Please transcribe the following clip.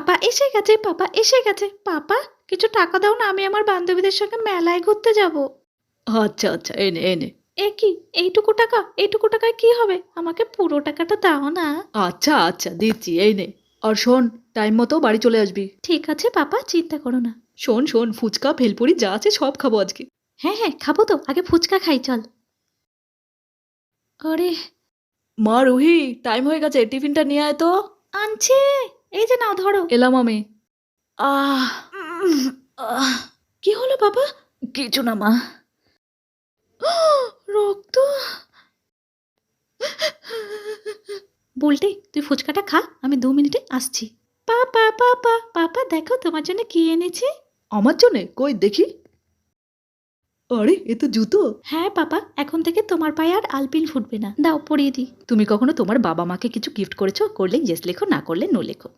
পাপা এসে গেছে, পাপা এসে গেছে। পাপা, কিছু টাকা দাও না, আমি আমার বান্ধবীদের সঙ্গে মেলায় ঘুরতে যাব। আচ্ছা আচ্ছা, এনে এনে। এ কি, এইটুকু টাকা? এইটুকু টাকায় কি হবে? আমাকে পুরো টাকাটা দাও না। আচ্ছা আচ্ছা, দিচ্ছি, এই নে। আর শোন, টাইম মতো বাড়ি চলে আসবি। ঠিক আছে পাপা, চিন্তা করো না। শোন শোন, ফুচকা ভেলপুরি যা আছে সব খাবো আজকে। হ্যাঁ হ্যাঁ, খাবো তো, আগে ফুচকা খাই চল। আরে, মা রুহি, টাইম হয়ে গেছে, টিফিনটা নিয়ে আয় তো। আনছি। এই যে নাও, ধরো। এলাম আমি। আহ উম, আহ, কি হলো বাবা? কিছু না মা। রক্ত। বলতে তুই ফুচকাটা খা, আমি 2 মিনিটে আসছি। পাপা পাপা পাপা, দেখো তোমার জন্য কি এনেছি। আমার জন্যে? কই দেখি। আরে, এ তো জুতো। হ্যাঁ পাপা, এখন থেকে তোমার পায়ে আর আলপিন ফুটবে না। দাও পরিয়ে দিই। তুমি কখনো তোমার বাবা মাকে কিছু গিফট করেছো? করলে ইয়েস লেখো, না করলে নো লেখো।